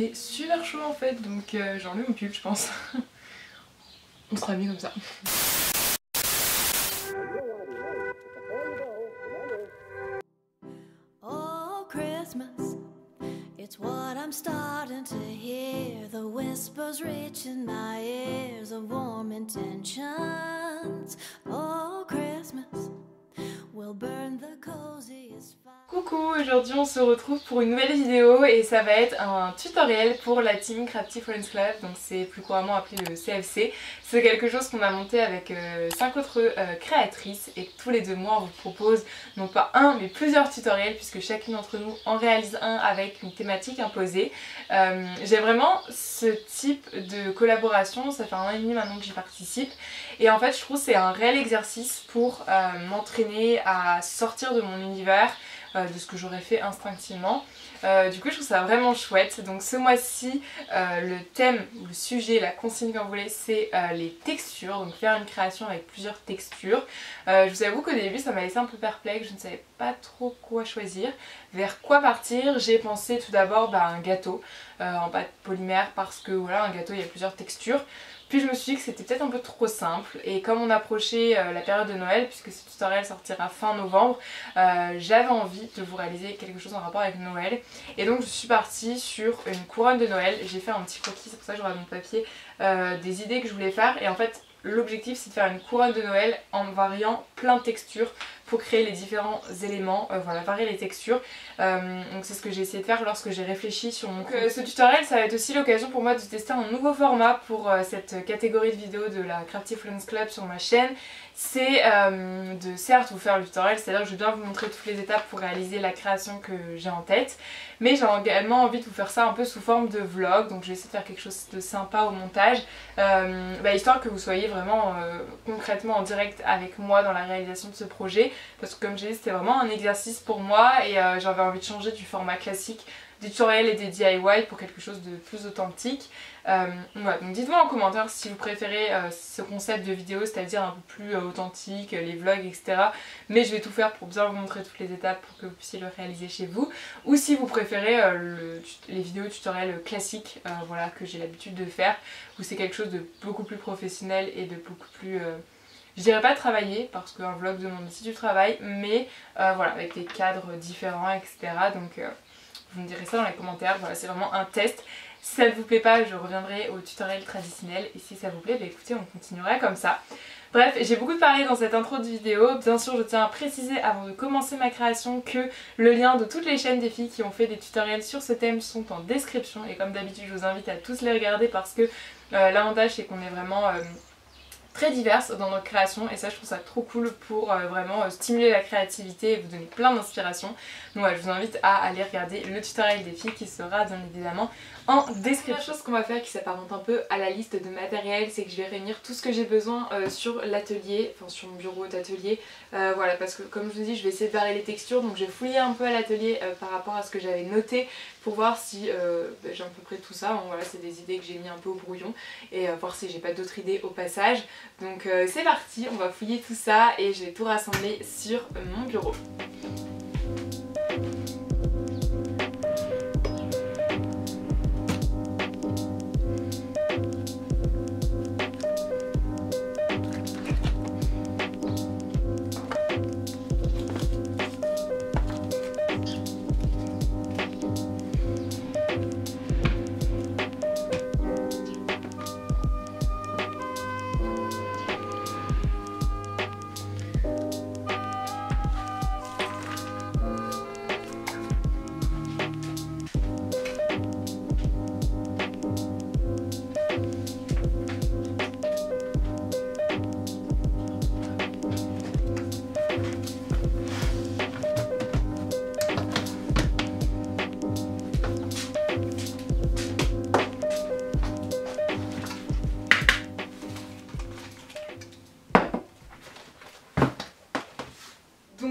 fait super chaud en fait, donc j'enlève mon pull je pense. On sera mieux comme ça. Oh Christmas, it's what I'm starting to hear. The whispers reaching my ears of warm intentions. Oh Christmas, we'll burn the coziest fire. Coucou, aujourd'hui on se retrouve pour une nouvelle vidéo et ça va être un tutoriel pour la team Crafty Friends Club, donc c'est plus couramment appelé le CFC. C'est quelque chose qu'on a monté avec 5 autres créatrices et tous les 2 mois on vous propose non pas un mais plusieurs tutoriels puisque chacune d'entre nous en réalise un avec une thématique imposée. J'aime vraiment ce type de collaboration, ça fait 1 an et demi maintenant que j'y participe et en fait je trouve que c'est un réel exercice pour m'entraîner à sortir de mon univers, de ce que j'aurais fait instinctivement. Du coup je trouve ça vraiment chouette. Donc ce mois-ci le thème, le sujet, la consigne quand vous voulez, c'est les textures, donc faire une création avec plusieurs textures. Je vous avoue qu'au début ça m'a laissé un peu perplexe, je ne savais pas trop quoi choisir, vers quoi partir. J'ai pensé tout d'abord à un gâteau en pâte polymère parce que voilà, un gâteau il y a plusieurs textures. Puis je me suis dit que c'était peut-être un peu trop simple et comme on approchait la période de Noël, puisque ce tutoriel sortira fin novembre, j'avais envie de vous réaliser quelque chose en rapport avec Noël. Et donc je suis partie sur une couronne de Noël. J'ai fait un petit croquis, c'est pour ça que j'aurai mon papier, des idées que je voulais faire. Et en fait l'objectif c'est de faire une couronne de Noël en variant plein de textures pour créer les différents éléments, voilà, varier les textures. Donc c'est ce que j'ai essayé de faire lorsque j'ai réfléchi sur mon compte. Ce tutoriel ça va être aussi l'occasion pour moi de tester un nouveau format pour cette catégorie de vidéos de la Crafty Friends Club sur ma chaîne. C'est de certes vous faire le tutoriel, c'est-à-dire que je vais bien vous montrer toutes les étapes pour réaliser la création que j'ai en tête, mais j'ai également envie de vous faire ça un peu sous forme de vlog, donc je vais essayer de faire quelque chose de sympa au montage, histoire que vous soyez vraiment concrètement en direct avec moi dans la réalisation de ce projet, parce que comme j'ai dit c'était vraiment un exercice pour moi et j'avais envie de changer du format classique des tutoriels et des DIY pour quelque chose de plus authentique. Voilà, donc dites-moi en commentaire si vous préférez ce concept de vidéo, c'est-à-dire un peu plus authentique, les vlogs, etc. Mais je vais tout faire pour bien vous montrer toutes les étapes pour que vous puissiez le réaliser chez vous. Ou si vous préférez les vidéos tutoriels classiques, voilà, que j'ai l'habitude de faire, où c'est quelque chose de beaucoup plus professionnel et de beaucoup plus... je dirais pas travailler parce qu'un vlog demande aussi du travail, mais voilà, avec des cadres différents, etc. Donc vous me direz ça dans les commentaires, voilà, c'est vraiment un test. Si ça ne vous plaît pas, je reviendrai au tutoriel traditionnel et si ça vous plaît, écoutez, on continuera comme ça. Bref, j'ai beaucoup parlé dans cette intro de vidéo. Bien sûr, je tiens à préciser avant de commencer ma création que le lien de toutes les chaînes des filles qui ont fait des tutoriels sur ce thème sont en description et comme d'habitude, je vous invite à tous les regarder parce que l'avantage c'est qu'on est vraiment... très diverses dans notre création et ça je trouve ça trop cool pour vraiment stimuler la créativité et vous donner plein d'inspiration. Donc voilà, je vous invite à aller regarder le tutoriel des filles qui sera bien évidemment en description. La chose qu'on va faire qui s'apparente un peu à la liste de matériel, c'est que je vais réunir tout ce que j'ai besoin sur l'atelier, enfin sur mon bureau d'atelier, voilà, parce que comme je vous dis je vais essayer de varier les textures, donc j'ai fouillé un peu à l'atelier par rapport à ce que j'avais noté pour voir si j'ai à peu près tout ça. Bon, voilà, c'est des idées que j'ai mis un peu au brouillon et voir si j'ai pas d'autres idées au passage. Donc c'est parti, on va fouiller tout ça et je vais tout rassembler sur mon bureau.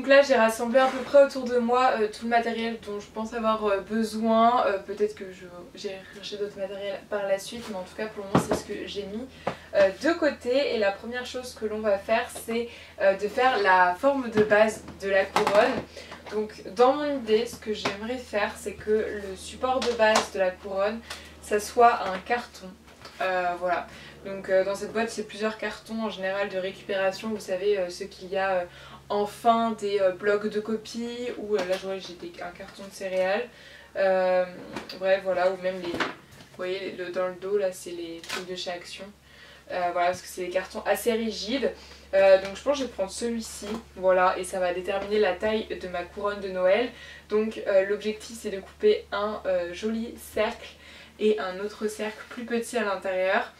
là j'ai rassemblé à peu près autour de moi tout le matériel dont je pense avoir besoin. Peut-être que j'irai chercher d'autres matériels par la suite, mais en tout cas pour le moment c'est ce que j'ai mis de côté. Et la première chose que l'on va faire, c'est de faire la forme de base de la couronne. Donc dans mon idée, ce que j'aimerais faire, c'est que le support de base de la couronne, ça soit un carton. Voilà. Donc dans cette boîte, c'est plusieurs cartons en général de récupération. Vous savez, ce qu'il y a en fin des blocs de copie, ou là je vois j'ai un carton de céréales. Bref, voilà, ou même les... Vous voyez, dans le dos, là, c'est les trucs de chez Action. Voilà, parce que c'est des cartons assez rigides. Donc je pense que je vais prendre celui-ci, voilà, et ça va déterminer la taille de ma couronne de Noël. Donc l'objectif, c'est de couper un joli cercle et un autre cercle plus petit à l'intérieur.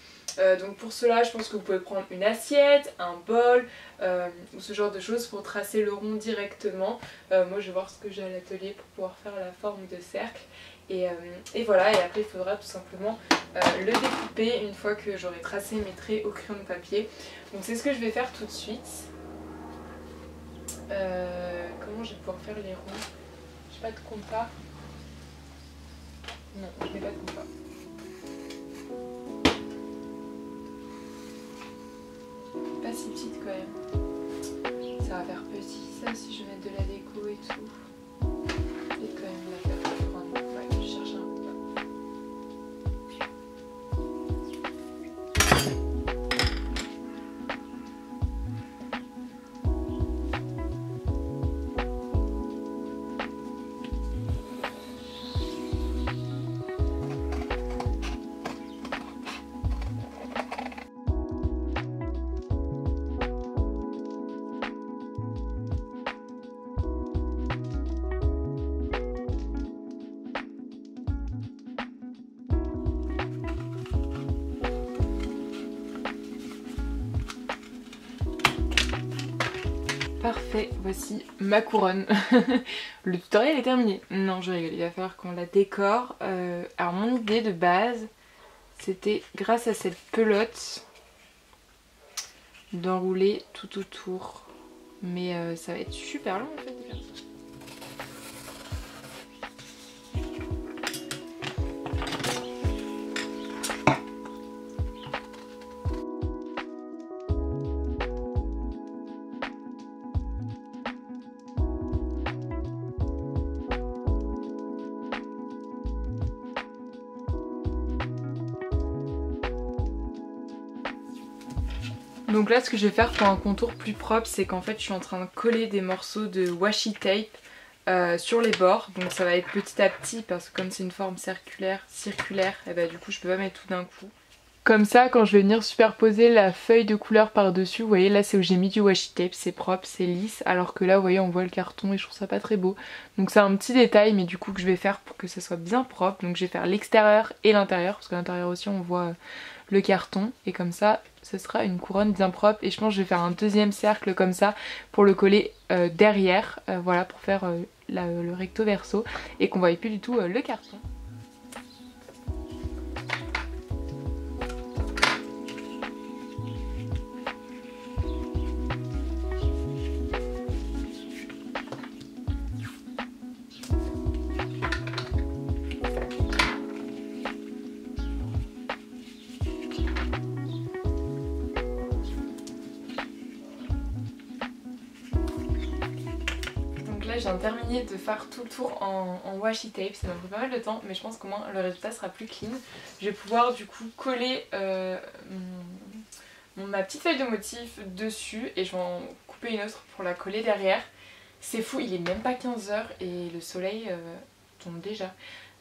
Donc pour cela, je pense que vous pouvez prendre une assiette, un bol ou ce genre de choses pour tracer le rond directement. Moi je vais voir ce que j'ai à l'atelier pour pouvoir faire la forme de cercle. Et voilà, et après il faudra tout simplement le découper une fois que j'aurai tracé mes traits au crayon de papier. Donc c'est ce que je vais faire tout de suite. Comment je vais pouvoir faire les ronds? J'ai pas de compas. Non, je n'ai pas de compas. Pas si petite quand même. Ça va faire petit ça si je mets de la déco et tout. Je vais quand même la faire plus grande. Ouais, je cherche un peu. Parfait, voici ma couronne. Le tutoriel est terminé. Non, je rigole, il va falloir qu'on la décore. Alors mon idée de base, c'était grâce à cette pelote d'enrouler tout autour. Mais ça va être super long en fait de faire ça. Donc là ce que je vais faire pour un contour plus propre, c'est qu'en fait je suis en train de coller des morceaux de washi tape sur les bords. Donc ça va être petit à petit parce que comme c'est une forme circulaire, et bah du coup je peux pas mettre tout d'un coup. Comme ça quand je vais venir superposer la feuille de couleur par dessus, vous voyez là c'est où j'ai mis du washi tape, c'est propre, c'est lisse. Alors que là vous voyez on voit le carton et je trouve ça pas très beau. Donc c'est un petit détail mais du coup que je vais faire pour que ça soit bien propre. Donc je vais faire l'extérieur et l'intérieur parce qu'à l'intérieur aussi on voit le carton. Et comme ça ce sera une couronne bien propre. Et je pense que je vais faire un deuxième cercle comme ça pour le coller derrière. Voilà pour faire le recto verso et qu'on voit plus du tout le carton. Là je viens de terminer de faire tout le tour en washi tape, ça m'a pris pas mal de temps mais je pense qu'au moins le résultat sera plus clean. Je vais pouvoir du coup coller ma petite feuille de motif dessus et je vais en couper une autre pour la coller derrière. C'est fou, il est même pas 15 h et le soleil tombe déjà.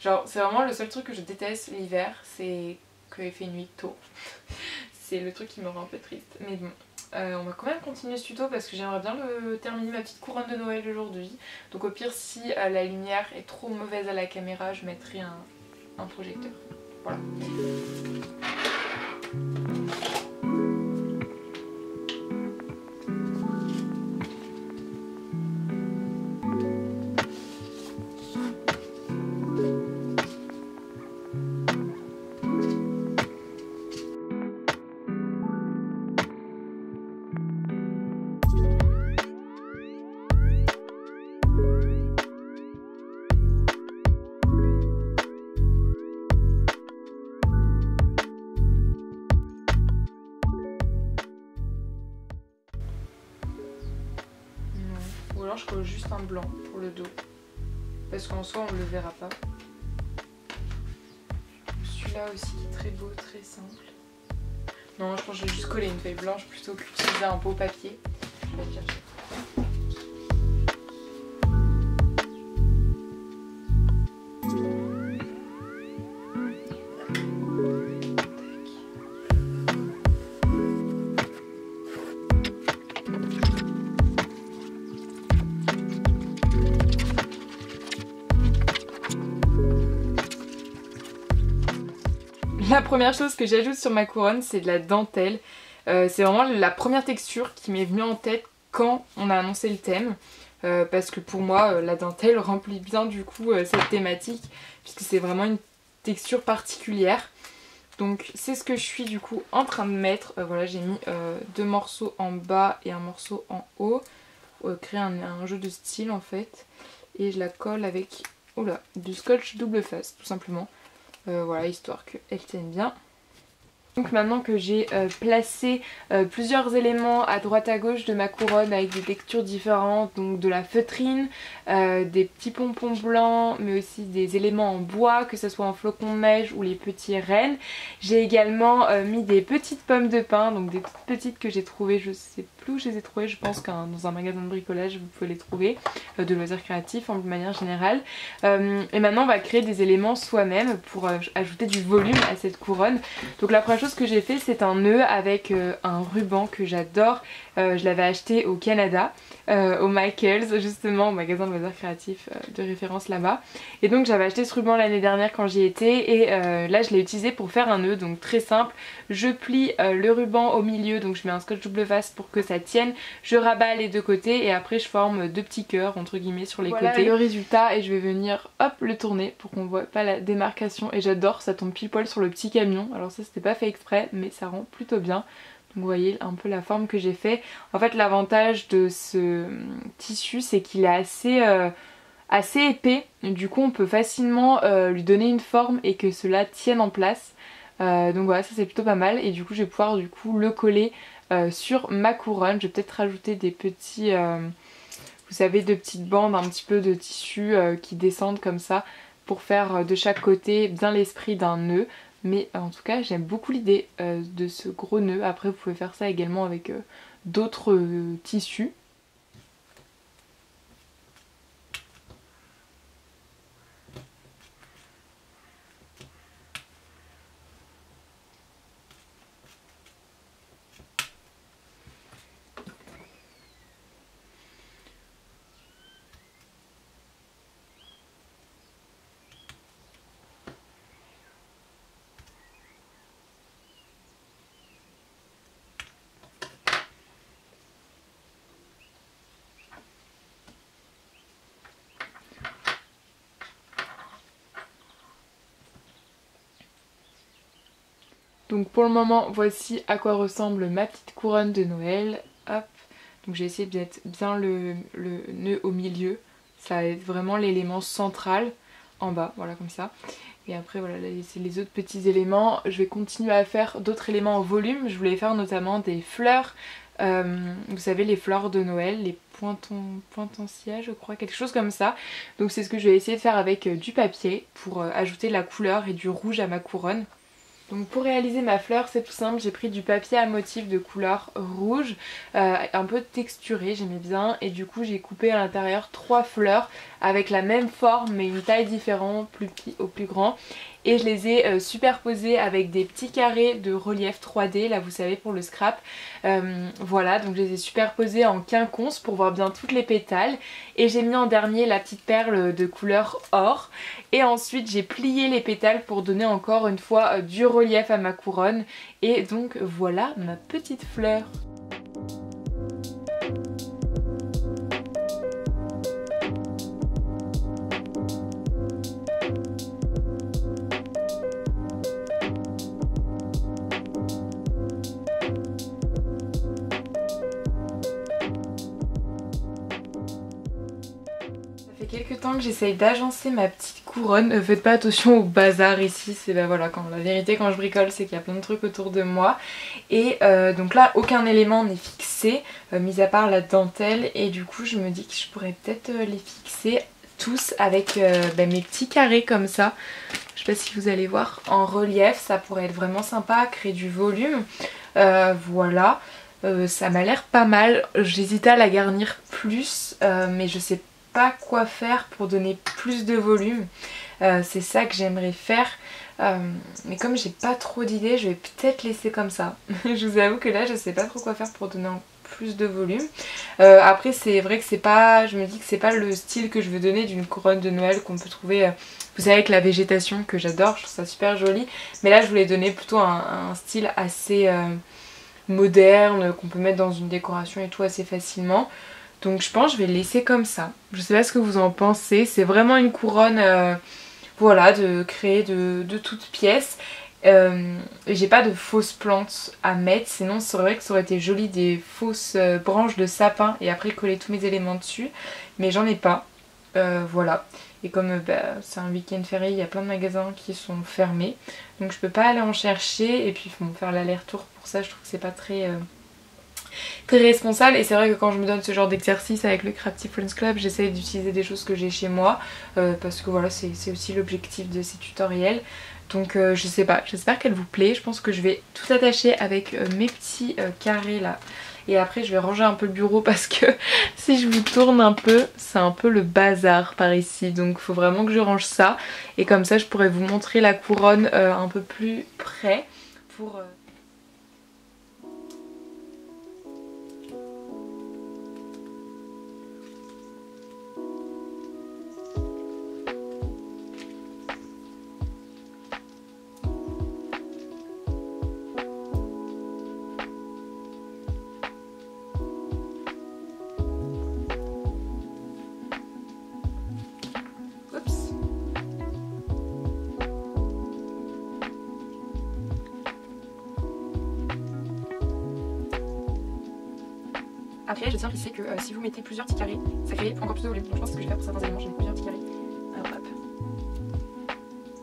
Genre c'est vraiment le seul truc que je déteste l'hiver, c'est qu'il fait nuit tôt. C'est le truc qui me rend un peu triste, mais bon. On va quand même continuer ce tuto parce que j'aimerais bien terminer ma petite couronne de Noël aujourd'hui. Donc au pire si la lumière est trop mauvaise à la caméra, je mettrai un projecteur. Voilà. je colle juste un blanc pour le dos. Parce qu'en soi on le verra pas. Celui-là aussi qui est très beau, très simple. Non, je pense que je vais juste coller une feuille blanche plutôt qu'utiliser un beau papier. Je vais le chercher. La première chose que j'ajoute sur ma couronne, c'est de la dentelle. C'est vraiment la première texture qui m'est venue en tête quand on a annoncé le thème. Parce que pour moi, la dentelle remplit bien du coup cette thématique, puisque c'est vraiment une texture particulière. Donc c'est ce que je suis du coup en train de mettre. Voilà, j'ai mis 2 morceaux en bas et un morceau en haut. Créer un jeu de style en fait. Et je la colle avec du scotch double face tout simplement. Voilà, histoire qu'elle tienne bien. Donc maintenant que j'ai placé plusieurs éléments à droite à gauche de ma couronne avec des textures différentes, donc de la feutrine, des petits pompons blancs, mais aussi des éléments en bois, que ce soit en flocons de neige ou les petits rennes. J'ai également mis des petites pommes de pin, donc des toutes petites que j'ai trouvées, je sais plus où je les ai trouvées, je pense que dans un magasin de bricolage vous pouvez les trouver, de loisirs créatifs en manière générale. Et maintenant on va créer des éléments soi-même pour ajouter du volume à cette couronne. Donc la première chose que j'ai fait, c'est un nœud avec un ruban que j'adore. Je l'avais acheté au Canada, au Michaels, justement au magasin de loisirs créatifs de référence là-bas. Et donc j'avais acheté ce ruban l'année dernière quand j'y étais et là je l'ai utilisé pour faire un nœud, donc très simple. Je plie le ruban au milieu, donc je mets un scotch double face pour que ça tienne. Je rabats les deux côtés et après je forme 2 petits cœurs entre guillemets sur les côtés. Le résultat, et je vais venir hop le tourner pour qu'on voit pas la démarcation, et j'adore, ça tombe pile poil sur le petit camion. Alors ça c'était pas fait exprès mais ça rend plutôt bien. Donc vous voyez un peu la forme que j'ai fait. En fait l'avantage de ce tissu c'est qu'il est assez épais, du coup on peut facilement lui donner une forme et que cela tienne en place. Donc voilà, ça c'est plutôt pas mal, et du coup je vais pouvoir le coller sur ma couronne. Je vais peut-être rajouter des petits, vous savez, de petites bandes, un petit peu de tissu qui descendent comme ça pour faire de chaque côté bien l'esprit d'un nœud. Mais en tout cas j'aime beaucoup l'idée de ce gros nœud. Après vous pouvez faire ça également avec d'autres tissus. Donc pour le moment, voici à quoi ressemble ma petite couronne de Noël. Hop. Donc j'ai essayé de mettre bien le nœud au milieu. Ça va être vraiment l'élément central en bas, voilà comme ça. Et après voilà, c'est les autres petits éléments. Je vais continuer à faire d'autres éléments en volume. Je voulais faire notamment des fleurs. Vous savez, les fleurs de Noël, les pointoncias je crois, quelque chose comme ça. Donc c'est ce que je vais essayer de faire avec du papier pour ajouter de la couleur et du rouge à ma couronne. Donc pour réaliser ma fleur c'est tout simple, j'ai pris du papier à motif de couleur rouge, un peu texturé, j'aimais bien, et du coup j'ai coupé à l'intérieur 3 fleurs avec la même forme mais une taille différente, plus petit au plus grand, et je les ai superposées avec des petits carrés de relief 3D, là vous savez, pour le scrap. Voilà, donc je les ai superposés en quinconce pour voir bien toutes les pétales, et j'ai mis en dernier la petite perle de couleur or, et ensuite j'ai plié les pétales pour donner encore une fois du relief à ma couronne, et donc voilà ma petite fleur. Quelques temps que j'essaye d'agencer ma petite couronne. Faites pas attention au bazar ici, c'est bah voilà, quand la vérité quand je bricole c'est qu'il y a plein de trucs autour de moi. Et donc là aucun élément n'est fixé, mis à part la dentelle, et du coup je me dis que je pourrais peut-être les fixer tous avec mes petits carrés comme ça. Je sais pas si vous allez voir en relief, ça pourrait être vraiment sympa, créer du volume. Voilà. Ça m'a l'air pas mal, j'hésitais à la garnir plus mais je sais pas quoi faire pour donner plus de volume. C'est ça que j'aimerais faire, mais comme j'ai pas trop d'idées je vais peut-être laisser comme ça. Je vous avoue que là je sais pas trop quoi faire pour donner plus de volume. Après c'est vrai que c'est pas, je me dis que c'est pas le style que je veux donner d'une couronne de Noël qu'on peut trouver vous savez avec la végétation que j'adore, je trouve ça super joli, mais là je voulais donner plutôt un style assez moderne qu'on peut mettre dans une décoration et tout assez facilement. Donc je pense que je vais le laisser comme ça. Je sais pas ce que vous en pensez. C'est vraiment une couronne voilà, de créer de toutes pièces. J'ai pas de fausses plantes à mettre. Sinon c'est vrai que ça aurait été joli des fausses branches de sapin et après coller tous mes éléments dessus. Mais j'en ai pas. Voilà. Et comme c'est un week-end férié, il y a plein de magasins qui sont fermés. Donc je peux pas aller en chercher. Et puis bon, faire l'aller-retour pour ça, je trouve que c'est pas très responsable. Et c'est vrai que quand je me donne ce genre d'exercice avec le Crafty Friends Club, j'essaie d'utiliser des choses que j'ai chez moi. Parce que voilà, c'est aussi l'objectif de ces tutoriels. Donc je sais pas, j'espère qu'elle vous plaît. Je pense que je vais tout attacher avec mes petits carrés là. Et après je vais ranger un peu le bureau parce que si je vous tourne un peu, c'est un peu le bazar par ici. Donc il faut vraiment que je range ça. Et comme ça je pourrais vous montrer la couronne un peu plus près pour... Après, je tiens à préciser que si vous mettez plusieurs petits carrés, ça crée encore plus de volume. Donc je pense que ce que je vais faire pour certains éléments, je vais mettre plusieurs petits carrés. Alors hop.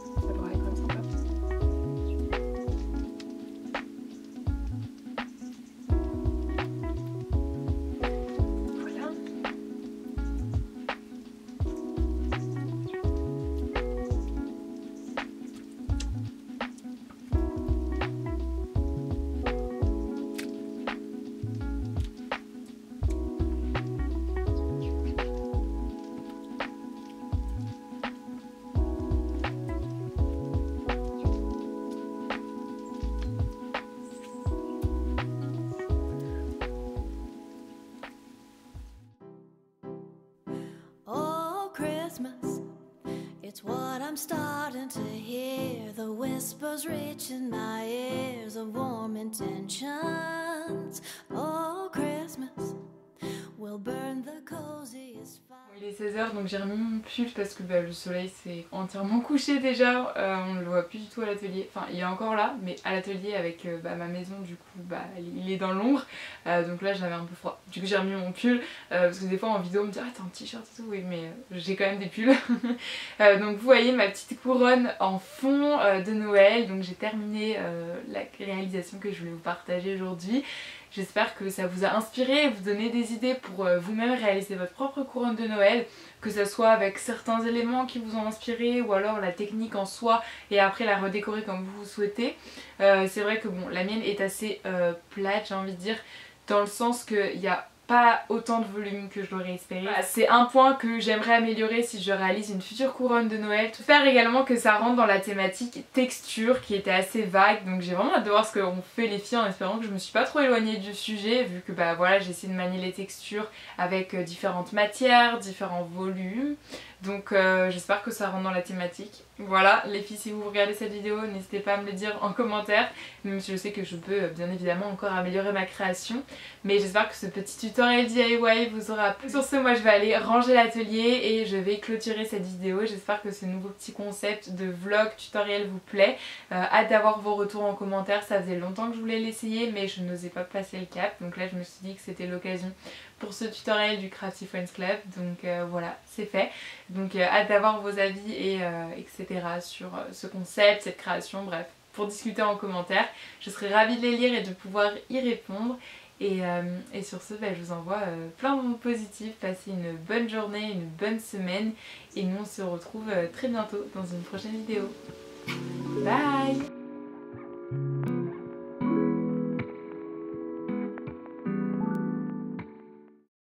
Ça pourra être vraiment sympa. Voilà. It's what I'm starting to hear, the whispers reaching my ears of warm intentions. Oh, Christmas will burn the coziest fire. Il est 16h donc j'ai remis mon pull parce que le soleil s'est entièrement couché déjà, on ne le voit plus du tout à l'atelier, enfin il est encore là mais à l'atelier avec ma maison du coup il est dans l'ombre, donc là j'avais un peu froid, du coup j'ai remis mon pull parce que des fois en vidéo on me dit ah t'as un t-shirt et tout, oui mais j'ai quand même des pulls. Donc vous voyez ma petite couronne en fond de Noël, donc j'ai terminé la réalisation que je voulais vous partager aujourd'hui. J'espère que ça vous a inspiré et vous donner des idées pour vous-même réaliser votre propre couronne de Noël, que ce soit avec certains éléments qui vous ont inspiré ou alors la technique en soi et après la redécorer comme vous souhaitez. C'est vrai que bon, la mienne est assez plate, j'ai envie de dire, dans le sens qu'il n'y a pas autant de volume que je l'aurais espéré. Voilà, c'est un point que j'aimerais améliorer si je réalise une future couronne de Noël. Faire également que ça rentre dans la thématique texture qui était assez vague, donc j'ai vraiment hâte de voir ce qu'ont fait les filles en espérant que je me suis pas trop éloignée du sujet vu que voilà, j'ai essayé de manier les textures avec différentes matières, différents volumes. Donc j'espère que ça rentre dans la thématique. Voilà les filles, si vous regardez cette vidéo n'hésitez pas à me le dire en commentaire, même si je sais que je peux bien évidemment encore améliorer ma création, mais j'espère que ce petit tutoriel DIY vous aura plu. Sur ce, moi je vais aller ranger l'atelier et je vais clôturer cette vidéo. J'espère que ce nouveau petit concept de vlog tutoriel vous plaît. Hâte d'avoir vos retours en commentaire, ça faisait longtemps que je voulais l'essayer mais je n'osais pas passer le cap, donc là je me suis dit que c'était l'occasion pour ce tutoriel du Crafty Friends Club. Donc voilà, c'est fait. Donc hâte d'avoir vos avis et etc. sur ce concept, cette création, bref, pour discuter en commentaire. Je serai ravie de les lire et de pouvoir y répondre. Et sur ce, je vous envoie plein de mots positifs. Passez une bonne journée, une bonne semaine. Et nous, on se retrouve très bientôt dans une prochaine vidéo. Bye!